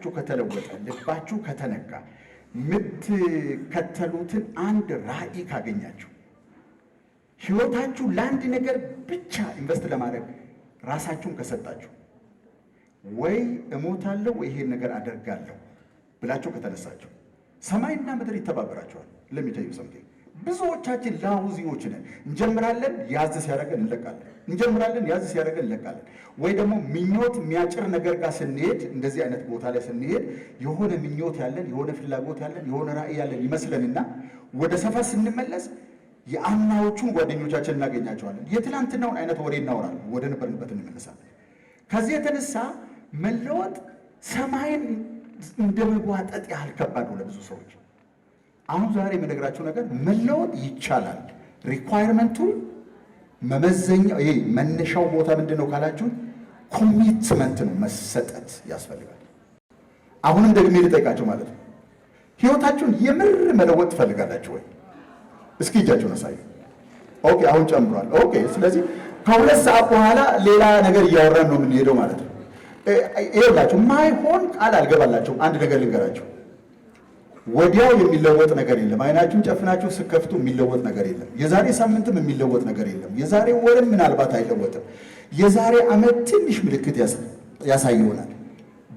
ህይወታችሁ ከተለወጠ ልባችሁ ከተነካ የምትከተሉትን አንድ ራዕይ ካገኛችሁ ህይወታችሁ ለአንድ ነገር ብቻ ኢንቨስት ለማድረግ ራሳችሁን ከሰጣችሁ ወይ እሞታለሁ ወይ ይሄን ነገር አደርጋለሁ ብላችሁ ከተነሳችሁ ሰማይና ምድር ይተባበራችኋል። ለሚታዩ ሰምቴ ብዙዎቻችን ላውዚዎች ነን። እንጀምራለን፣ ያዝ ሲያደርገን እንለቃለን። እንጀምራለን፣ ያዝ ሲያደርገን እንለቃለን። ወይ ደግሞ ምኞት የሚያጭር ነገር ጋር ስንሄድ እንደዚህ አይነት ቦታ ላይ ስንሄድ የሆነ ምኞት ያለን የሆነ ፍላጎት ያለን የሆነ ራዕይ ያለን ይመስለንና ወደ ሰፈር ስንመለስ የአምናዎቹን ጓደኞቻችን እናገኛቸዋለን። የትላንትናውን አይነት ወሬ እናወራለን፣ ወደ ነበርንበት እንመለሳለን። ከዚህ የተነሳ መለወጥ ሰማይን እንደመጓጠጥ ያህል ከባድ ነው ለብዙ ሰዎች። አሁን ዛሬ የምነግራችሁ ነገር መለወጥ ይቻላል። ሪኳየርመንቱ መመዘኛው ይሄ መነሻው ቦታ ምንድነው ካላችሁ ኮሚትመንት ነው፣ መሰጠት ያስፈልጋል። አሁንም ደግሜ ልጠይቃችሁ ማለት ነው፣ ህይወታችሁን የምር መለወጥ ትፈልጋላችሁ ወይ? እስኪ እጃችሁን አሳዩ። ኦኬ፣ አሁን ጨምሯል። ኦኬ፣ ስለዚህ ከሁለት ሰዓት በኋላ ሌላ ነገር እያወራን ነው የምንሄደው ማለት ነው። ይኸውላችሁ ማይሆን ቃል አልገባላችሁም። አንድ ነገር ልንገራችሁ፣ ወዲያው የሚለወጥ ነገር የለም። አይናችሁን ጨፍናችሁ ስከፍቱ የሚለወጥ ነገር የለም። የዛሬ ሳምንትም የሚለወጥ ነገር የለም። የዛሬ ወርም ምናልባት አይለወጥም። የዛሬ ዓመት ትንሽ ምልክት ያሳይ ይሆናል።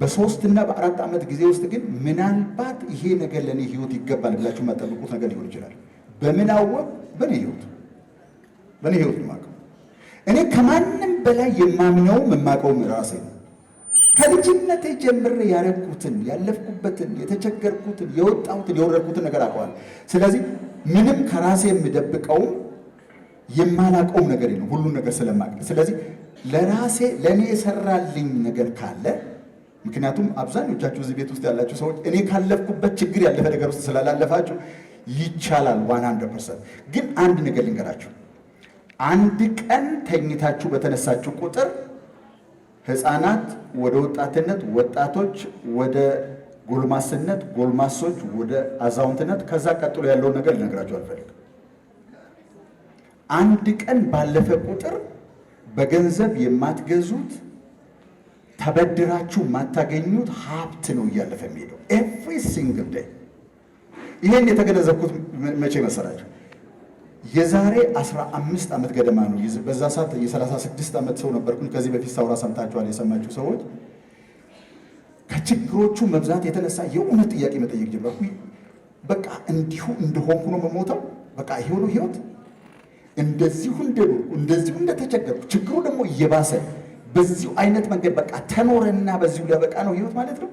በ3 እና በ4 ዓመት ጊዜ ውስጥ ግን ምናልባት ይሄ ነገር ለእኔ ህይወት ይገባል ብላችሁ የማጠብቁት ነገር ሊሆን ይችላል። በምን አወቅ? በእኔ ህይወት የማውቀው እኔ ከማንም በላይ የማምነውም የማውቀውም ራሴ ነው። ከልጅነቴ ጀምሬ ያረኩትን ያለፍኩበትን የተቸገርኩትን የወጣሁትን የወረድኩትን ነገር አውቀዋለሁ። ስለዚህ ምንም ከራሴ የምደብቀውም የማላውቀውም ነገር የለም፣ ሁሉን ነገር ስለማውቅ። ስለዚህ ለራሴ ለእኔ የሰራልኝ ነገር ካለ፣ ምክንያቱም አብዛኞቻችሁ እዚህ ቤት ውስጥ ያላችሁ ሰዎች እኔ ካለፍኩበት ችግር ያለፈ ነገር ውስጥ ስላላለፋችሁ ይቻላል 100%። ግን አንድ ነገር ልንገራችሁ፣ አንድ ቀን ተኝታችሁ በተነሳችሁ ቁጥር ህፃናት ወደ ወጣትነት፣ ወጣቶች ወደ ጎልማስነት፣ ጎልማሶች ወደ አዛውንትነት፣ ከዛ ቀጥሎ ያለውን ነገር ልነግራችሁ አልፈልግም። አንድ ቀን ባለፈ ቁጥር በገንዘብ የማትገዙት ተበድራችሁ የማታገኙት ሀብት ነው እያለፈ የሚሄደው ኤቭሪ ሲንግል ዴይ። ይሄን የተገነዘብኩት መቼ መሰላችሁ? የዛሬ 15 ዓመት ገደማ ነው። በዛ ሰዓት የ36 ዓመት ሰው ነበርኩኝ። ከዚህ በፊት ሳውራ ሰምታችኋል። የሰማችሁ ሰዎች ከችግሮቹ መብዛት የተነሳ የእውነት ጥያቄ መጠየቅ ጀመርኩ። በቃ እንዲሁ እንደሆንኩ ነው የምሞተው? በቃ ይሄው ነው ህይወት? እንደዚሁ እንደተቸገርኩ ችግሩ ደግሞ እየባሰ በዚሁ አይነት መንገድ በቃ ተኖረና በዚሁ ሊያበቃ ነው ህይወት ማለት ነው?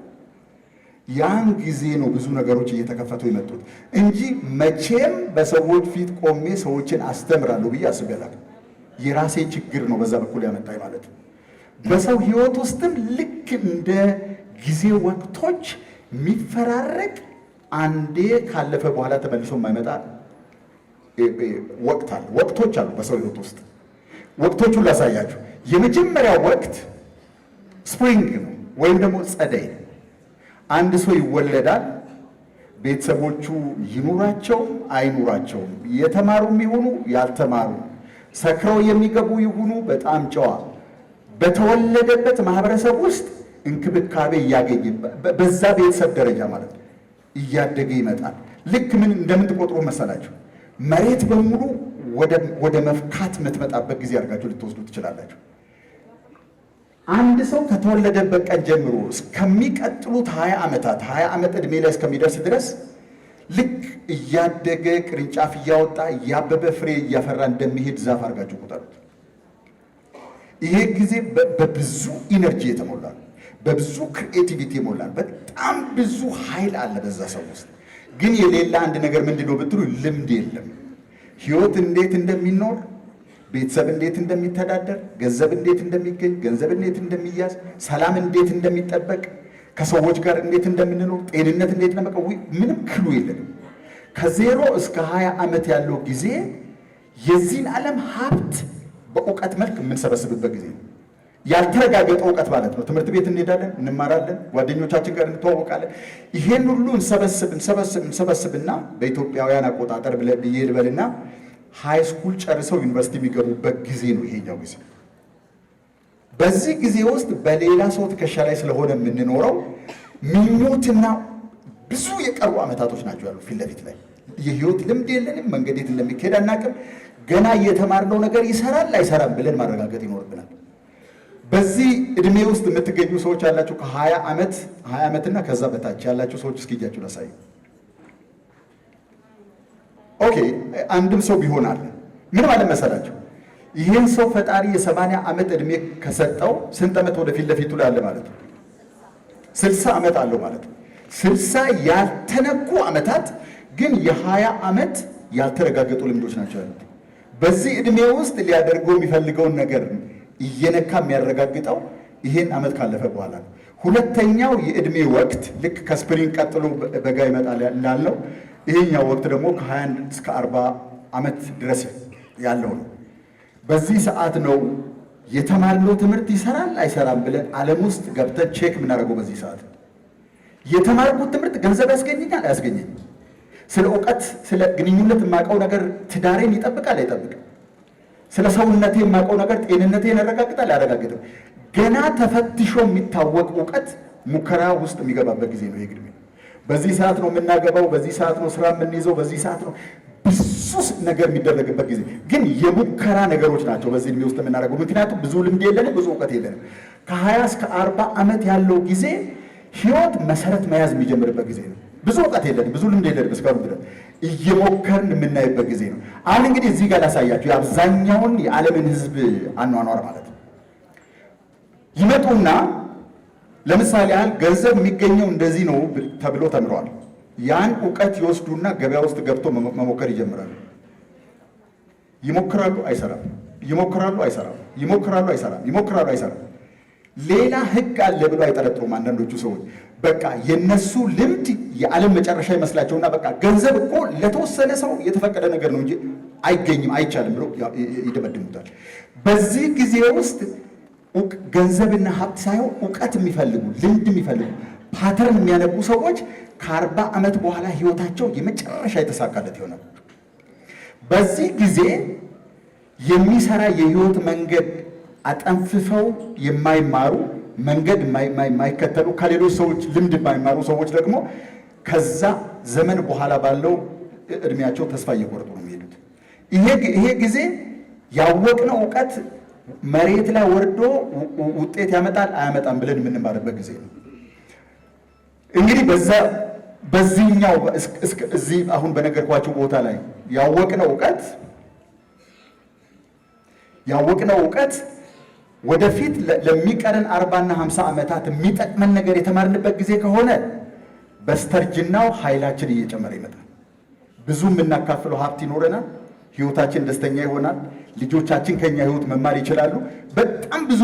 ያን ጊዜ ነው ብዙ ነገሮች እየተከፈቱ የመጡት እንጂ መቼም በሰዎች ፊት ቆሜ ሰዎችን አስተምራለሁ ብዬ አስቤ አላውቅም። የራሴ ችግር ነው በዛ በኩል ያመጣኝ ማለት ነው። በሰው ህይወት ውስጥም ልክ እንደ ጊዜ ወቅቶች የሚፈራረቅ አንዴ ካለፈ በኋላ ተመልሶ የማይመጣ ወቅቶች አሉ በሰው ህይወት ውስጥ። ወቅቶቹን ላሳያችሁ። የመጀመሪያው ወቅት ስፕሪንግ ነው ወይም ደግሞ ጸደይ ነው። አንድ ሰው ይወለዳል። ቤተሰቦቹ ይኑራቸው አይኑራቸውም፣ የተማሩም ይሁኑ ያልተማሩ፣ ሰክረው የሚገቡ ይሁኑ በጣም ጨዋ፣ በተወለደበት ማህበረሰብ ውስጥ እንክብካቤ እያገኘ በዛ ቤተሰብ ደረጃ ማለት ነው እያደገ ይመጣል። ልክ ምን እንደምትቆጥሩ መሰላችሁ? መሬት በሙሉ ወደ መፍካት የምትመጣበት ጊዜ አድርጋችሁ ልትወስዱ ትችላላችሁ። አንድ ሰው ከተወለደበት ቀን ጀምሮ እስከሚቀጥሉት 20 ዓመታት 20 ዓመት ዕድሜ ላይ እስከሚደርስ ድረስ ልክ እያደገ ቅርንጫፍ እያወጣ እያበበ ፍሬ እያፈራ እንደሚሄድ ዛፍ አድርጋችሁ ቁጠሩት። ይሄ ጊዜ በብዙ ኢነርጂ የተሞላ ነው፣ በብዙ ክሪኤቲቪቲ የተሞላ ነው። በጣም ብዙ ኃይል አለ በዛ ሰው ውስጥ። ግን የሌላ አንድ ነገር ምንድነው ብትሉ ልምድ የለም። ህይወት እንዴት እንደሚኖር፣ ቤተሰብ እንዴት እንደሚተዳደር፣ ገንዘብ እንዴት እንደሚገኝ፣ ገንዘብ እንዴት እንደሚያዝ፣ ሰላም እንዴት እንደሚጠበቅ፣ ከሰዎች ጋር እንዴት እንደምንኖር፣ ጤንነት እንዴት እንደመቀው ምንም ክሉ የለንም። ከ0 እስከ 20 ዓመት ያለው ጊዜ የዚህን ዓለም ሀብት በእውቀት መልክ የምንሰበስብበት ጊዜ ነው። ያልተረጋገጠ እውቀት ማለት ነው። ትምህርት ቤት እንሄዳለን፣ እንማራለን፣ ጓደኞቻችን ጋር እንተዋወቃለን። ይሄን ሁሉ እንሰበስብና በኢትዮጵያውያን አቆጣጠር ብዬ ልበልና ሃይ ስኩል ጨርሰው ዩኒቨርሲቲ የሚገቡበት ጊዜ ነው ይሄኛው ጊዜ። በዚህ ጊዜ ውስጥ በሌላ ሰው ትከሻ ላይ ስለሆነ የምንኖረው ምኞትና ብዙ የቀሩ ዓመታቶች ናቸው ያሉ ፊት ለፊት ላይ። የህይወት ልምድ የለንም፣ መንገድ የት እንደሚካሄድ አናውቅም። ገና እየተማርነው ነገር ይሰራል አይሰራም ብለን ማረጋገጥ ይኖርብናል። በዚህ እድሜ ውስጥ የምትገኙ ሰዎች ያላችሁ ከ20 ዓመትና ከዛ በታች ያላችሁ ሰዎች እስኪ እጃችሁን አሳዩ። ኦኬ፣ አንድም ሰው ቢሆን አለ። ምን ማለት መሰላችሁ? ይህን ሰው ፈጣሪ የ80 ዓመት እድሜ ከሰጠው ስንት ዓመት ወደፊት ለፊቱ ላይ አለ ማለት ነው? 60 ዓመት አለው ማለት ነው። 60 ያልተነኩ ዓመታት ግን የ20 ዓመት ያልተረጋገጡ ልምዶች ናቸው ያሉት። በዚህ እድሜ ውስጥ ሊያደርገው የሚፈልገውን ነገር እየነካ የሚያረጋግጠው ይሄን ዓመት ካለፈ በኋላ ነው። ሁለተኛው የእድሜ ወቅት ልክ ከስፕሪንግ ቀጥሎ በጋ ይመጣል ላለው ይሄኛው ወቅት ደግሞ ከ21 እስከ 40 ዓመት ድረስ ያለው ነው። በዚህ ሰዓት ነው የተማርነው ትምህርት ይሰራል አይሰራም ብለን ዓለም ውስጥ ገብተን ቼክ የምናደርገው። በዚህ ሰዓት የተማርኩት ትምህርት ገንዘብ ያስገኘኛል አያስገኘኝም? ስለ እውቀት ስለ ግንኙነት የማውቀው ነገር ትዳሬን ይጠብቃል አይጠብቅም? ስለ ሰውነቴ የማውቀው ነገር ጤንነቴን ያረጋግጣል አያረጋግጥም? ገና ተፈትሾ የሚታወቅ እውቀት ሙከራ ውስጥ የሚገባበት ጊዜ ነው የግድሜ። በዚህ ሰዓት ነው የምናገባው፣ በዚህ ሰዓት ነው ስራ የምንይዘው፣ በዚህ ሰዓት ነው ብዙ ነገር የሚደረግበት ጊዜ። ግን የሙከራ ነገሮች ናቸው በዚህ እድሜ ውስጥ የምናደርገው። ምክንያቱም ብዙ ልምድ የለንም፣ ብዙ እውቀት የለንም። ከ20 እስከ 40 ዓመት ያለው ጊዜ ህይወት መሰረት መያዝ የሚጀምርበት ጊዜ ነው። ብዙ እውቀት የለንም፣ ብዙ ልምድ የለንም። እስካሁን ድረስ እየሞከርን የምናይበት ጊዜ ነው። አሁን እንግዲህ እዚህ ጋር ላሳያችሁ የአብዛኛውን የዓለምን ህዝብ አኗኗር ማለት ነው። ይመጡና ለምሳሌ ያህል ገንዘብ የሚገኘው እንደዚህ ነው ተብሎ ተምረዋል። ያን እውቀት ይወስዱና ገበያ ውስጥ ገብቶ መሞከር ይጀምራሉ። ይሞክራሉ፣ አይሰራም። ይሞክራሉ፣ አይሰራም። ይሞክራሉ፣ አይሰራም። ይሞክራሉ፣ አይሰራም። ሌላ ህግ አለ ብሎ አይጠረጥሩም አንዳንዶቹ ሰዎች። በቃ የነሱ ልምድ የዓለም መጨረሻ ይመስላቸውና በቃ ገንዘብ እኮ ለተወሰነ ሰው የተፈቀደ ነገር ነው እንጂ አይገኝም፣ አይቻልም ብሎ ይደመድሙታል። በዚህ ጊዜ ውስጥ ገንዘብና ሀብት ሳይሆን እውቀት የሚፈልጉ ልምድ የሚፈልጉ ፓተርን የሚያነቡ ሰዎች ከ40 ዓመት በኋላ ህይወታቸው የመጨረሻ የተሳካለት ይሆናል። በዚህ ጊዜ የሚሰራ የህይወት መንገድ አጠንፍፈው የማይማሩ መንገድ የማይከተሉ ከሌሎች ሰዎች ልምድ የማይማሩ ሰዎች ደግሞ ከዛ ዘመን በኋላ ባለው እድሜያቸው ተስፋ እየቆረጡ ነው የሚሄዱት። ይሄ ጊዜ ያወቅነው እውቀት መሬት ላይ ወርዶ ውጤት ያመጣል አያመጣም ብለን የምንማርበት ጊዜ ነው። እንግዲህ በዚህኛው እዚህ አሁን በነገርኳችሁ ቦታ ላይ ያወቅነው እውቀት ወደፊት ለሚቀረን 40 እና 50 ዓመታት የሚጠቅመን ነገር የተማርንበት ጊዜ ከሆነ በስተርጅናው ኃይላችን እየጨመረ ይመጣል። ብዙ የምናካፍለው ሀብት ይኖረናል። ህይወታችን ደስተኛ ይሆናል። ልጆቻችን ከኛ ህይወት መማር ይችላሉ። በጣም ብዙ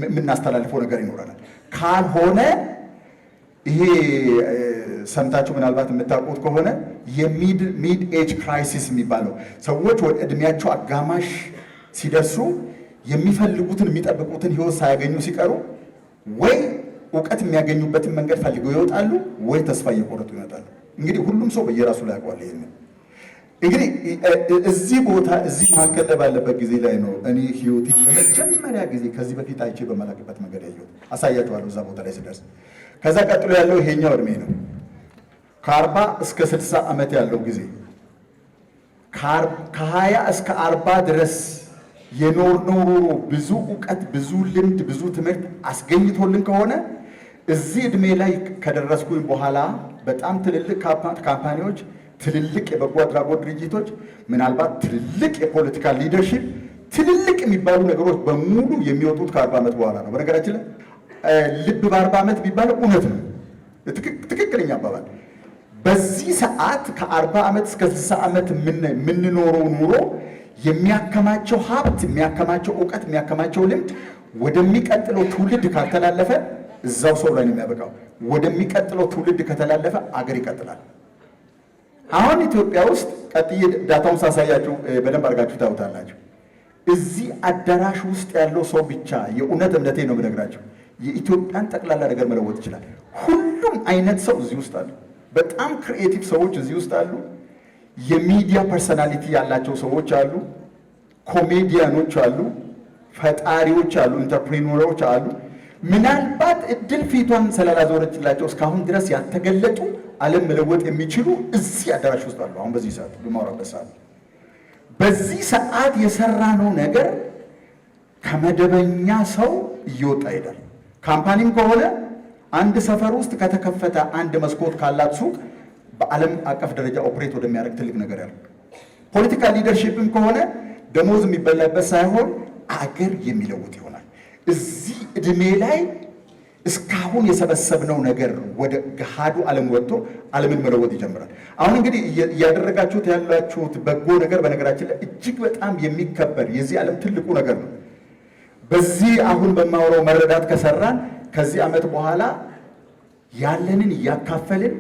የምናስተላልፈው ነገር ይኖረናል። ካልሆነ ይሄ ሰምታችሁ ምናልባት የምታውቁት ከሆነ የሚድ ኤጅ ክራይሲስ የሚባለው ሰዎች ወደ እድሜያቸው አጋማሽ ሲደርሱ የሚፈልጉትን የሚጠብቁትን ህይወት ሳያገኙ ሲቀሩ ወይ እውቀት የሚያገኙበትን መንገድ ፈልገው ይወጣሉ፣ ወይ ተስፋ እየቆረጡ ይመጣሉ። እንግዲህ ሁሉም ሰው በየራሱ ላይ ያውቀዋል። ይሄንን እንግዲህ እዚህ ቦታ እዚህ መካከል ላይ ባለበት ጊዜ ላይ ነው እኔ ህይወቴ በመጀመሪያ ጊዜ ከዚህ በፊት አይቼ በማላውቅበት መንገድ ያየሁት። አሳያችኋለሁ እዛ ቦታ ላይ ስደርስ። ከዛ ቀጥሎ ያለው ይሄኛው እድሜ ነው። ከ40 እስከ 60 ዓመት ያለው ጊዜ ከ20 እስከ 40 ድረስ የኖርነው ኑሮ ብዙ እውቀት፣ ብዙ ልምድ፣ ብዙ ትምህርት አስገኝቶልን ከሆነ እዚህ እድሜ ላይ ከደረስኩኝ በኋላ በጣም ትልልቅ ካምፓኒዎች፣ ትልልቅ የበጎ አድራጎት ድርጅቶች፣ ምናልባት ትልልቅ የፖለቲካ ሊደርሺፕ፣ ትልልቅ የሚባሉ ነገሮች በሙሉ የሚወጡት ከ40 ዓመት በኋላ ነው። በነገራችን ላይ ልብ በ40 ዓመት ቢባል እውነት ነው፣ ትክክለኛ አባባል። በዚህ ሰዓት ከ40 ዓመት እስከ 60 ዓመት የምንኖረው ኑሮ የሚያከማቸው ሀብት፣ የሚያከማቸው እውቀት፣ የሚያከማቸው ልምድ ወደሚቀጥለው ትውልድ ካልተላለፈ እዛው ሰው ላይ ነው የሚያበቃው። ወደሚቀጥለው ትውልድ ከተላለፈ አገር ይቀጥላል። አሁን ኢትዮጵያ ውስጥ ቀጥዬ ዳታውን ሳሳያችሁ በደንብ አድርጋችሁ ታውታላችሁ። እዚህ አዳራሽ ውስጥ ያለው ሰው ብቻ የእውነት እምነቴ ነው የምነግራችሁ የኢትዮጵያን ጠቅላላ ነገር መለወጥ ይችላል። ሁሉም አይነት ሰው እዚህ ውስጥ አሉ። በጣም ክሪኤቲቭ ሰዎች እዚህ ውስጥ አሉ። የሚዲያ ፐርሰናሊቲ ያላቸው ሰዎች አሉ። ኮሜዲያኖች አሉ። ፈጣሪዎች አሉ። ኢንተርፕሪነሮች አሉ። ምናልባት እድል ፊቷን ስላላዞረችላቸው እስካሁን ድረስ ያልተገለጡ ዓለም መለወጥ የሚችሉ እዚህ አዳራሽ ውስጥ አሉ። አሁን በዚህ ሰዓት በማውራበት ሰዓት በዚህ ሰዓት የሰራነው ነገር ከመደበኛ ሰው እየወጣ ይሄዳል። ካምፓኒም ከሆነ አንድ ሰፈር ውስጥ ከተከፈተ አንድ መስኮት ካላት ሱቅ በዓለም አቀፍ ደረጃ ኦፕሬት ወደሚያደርግ ትልቅ ነገር ያለው ፖለቲካል ሊደርሺፕም ከሆነ ደሞዝ የሚበላበት ሳይሆን አገር የሚለውጥ ይሆናል። እዚህ ዕድሜ ላይ እስካሁን የሰበሰብነው ነገር ወደ ገሃዱ ዓለም ወጥቶ ዓለምን መለወጥ ይጀምራል። አሁን እንግዲህ እያደረጋችሁት ያላችሁት በጎ ነገር በነገራችን ላይ እጅግ በጣም የሚከበር የዚህ ዓለም ትልቁ ነገር ነው። በዚህ አሁን በማወራው መረዳት ከሰራን ከዚህ ዓመት በኋላ ያለንን እያካፈልን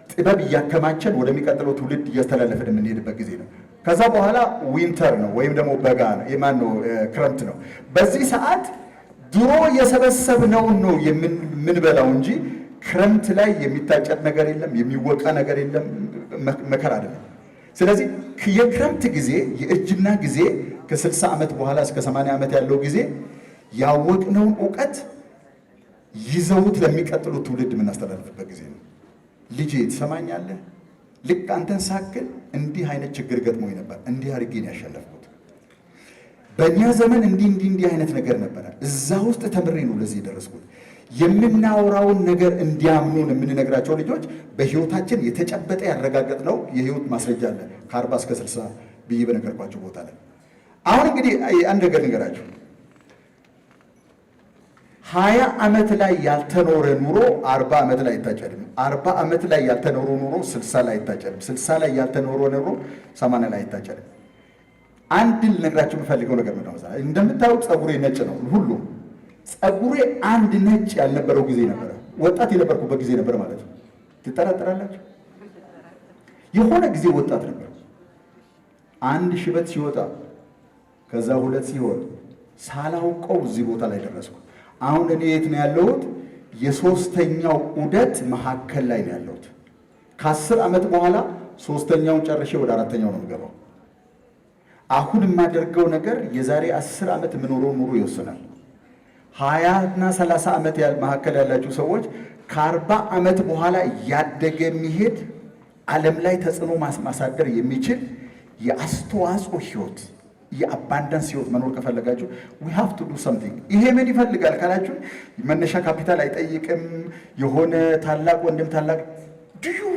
ጥበብ እያከማቸን ወደሚቀጥለው ትውልድ እያስተላለፍን የምንሄድበት ጊዜ ነው። ከዛ በኋላ ዊንተር ነው ወይም ደግሞ በጋ ነው፣ የማነው ክረምት ነው። በዚህ ሰዓት ድሮ የሰበሰብነውን ነው የምንበላው እንጂ ክረምት ላይ የሚታጨድ ነገር የለም፣ የሚወቃ ነገር የለም፣ መከራ አይደለም። ስለዚህ የክረምት ጊዜ የእርጅና ጊዜ ከ60 ዓመት በኋላ እስከ 80 ዓመት ያለው ጊዜ ያወቅነውን እውቀት ይዘውት ለሚቀጥሉት ትውልድ የምናስተላልፍበት ጊዜ ነው። ልጄ ትሰማኛለህ? ልክ አንተን ሳክል እንዲህ አይነት ችግር ገጥሞኝ ነበር፣ እንዲህ አድርጌ ነው ያሸነፍኩት። በእኛ ዘመን እንዲህ አይነት ነገር ነበረ። እዛ ውስጥ ተምሬ ነው ለዚህ የደረስኩት። የምናወራውን ነገር እንዲያምኑን የምንነግራቸው ልጆች በህይወታችን የተጨበጠ ያረጋገጥነው የህይወት ማስረጃ አለ። ከ40 እስከ 60 ብዬ በነገርኳቸው ቦታ ላይ አሁን እንግዲህ አንድ ነገር ንገራችሁ። 20 ዓመት ላይ ያልተኖረ ኑሮ 40 ዓመት ላይ አይታጨድም። 40 ዓመት ላይ ያልተኖረ ኑሮ 60 ላይ አይታጨድም። 60 ላይ ያልተኖረ ኑሮ 80 ላይ አይታጨድም። አንድ ልነግራችሁ የምፈልገው ነገር ነው። እንደምታዩት ፀጉሬ ነጭ ነው። ሁሉ ፀጉሬ አንድ ነጭ ያልነበረው ጊዜ ነበረ። ወጣት የነበርኩበት ጊዜ ነበር ማለት ነው። ትጠራጠራላችሁ? የሆነ ጊዜ ወጣት ነበር። አንድ ሽበት ሲወጣ ከዛ 2 ሲሆን ሳላውቀው እዚህ ቦታ ላይ ደረስኩ። አሁን እኔ የት ነው ያለሁት? የሶስተኛው ዑደት መካከል ላይ ነው ያለሁት። ከ10 ዓመት በኋላ ሶስተኛውን ጨርሼ ወደ 4ኛው ነው የምገባው። አሁን የማደርገው ነገር የዛሬ 10 ዓመት የምኖረው ኑሮ ይወስናል። 20 እና 30 ዓመት መካከል ያላችሁ ሰዎች ከ40 ዓመት በኋላ ያደገ የሚሄድ ዓለም ላይ ተጽዕኖ ማሳደር የሚችል የአስተዋጽኦ ህይወት የአባንዳንስ ህይወት መኖር ከፈለጋችሁ we have to do something። ይሄ ምን ይፈልጋል ካላችሁ መነሻ ካፒታል አይጠይቅም። የሆነ ታላቅ ወንድም ታላቅ do you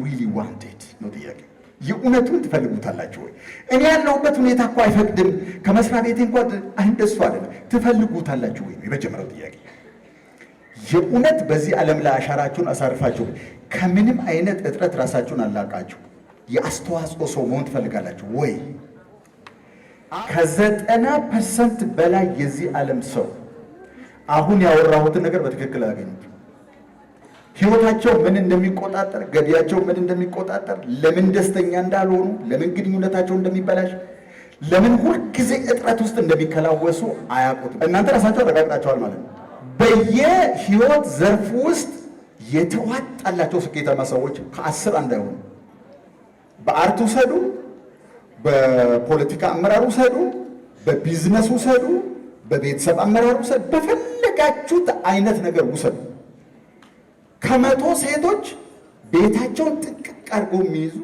really want it ነው ጥያቄ። የእውነቱን ትፈልጉታላችሁ ወይ? እኔ ያለሁበት ሁኔታ እኮ አይፈቅድም። ከመስሪያ ቤቴ እንኳን እንደሱ አይደለም። ትፈልጉታላችሁ ወይ? የመጀመሪያው ጥያቄ የእውነት በዚህ ዓለም ላይ አሻራችሁን አሳርፋችሁ ከምንም አይነት እጥረት ራሳችሁን አላቃችሁ የአስተዋጽኦ ሰው መሆን ትፈልጋላችሁ ወይ? ከ90% በላይ የዚህ ዓለም ሰው አሁን ያወራሁትን ነገር በትክክል አያገኙት። ህይወታቸው ምን እንደሚቆጣጠር፣ ገቢያቸው ምን እንደሚቆጣጠር፣ ለምን ደስተኛ እንዳልሆኑ፣ ለምን ግንኙነታቸው እንደሚበላሽ፣ ለምን ሁልጊዜ እጥረት ውስጥ እንደሚከላወሱ አያውቁትም። እናንተ ራሳቸው አረጋግጣቸዋል ማለት ነው። በየህይወት ዘርፍ ውስጥ የተዋጣላቸው ስኬታማ ሰዎች ከ10 አንድ አይሆኑ። በአርት ውሰዱ፣ በፖለቲካ አመራር ውሰዱ፣ በቢዝነስ ውሰዱ፣ በቤተሰብ አመራር ውሰዱ፣ በፈለጋችሁት አይነት ነገር ውሰዱ። ከ100 ሴቶች ቤታቸውን ጥቅቅ አድርገው የሚይዙ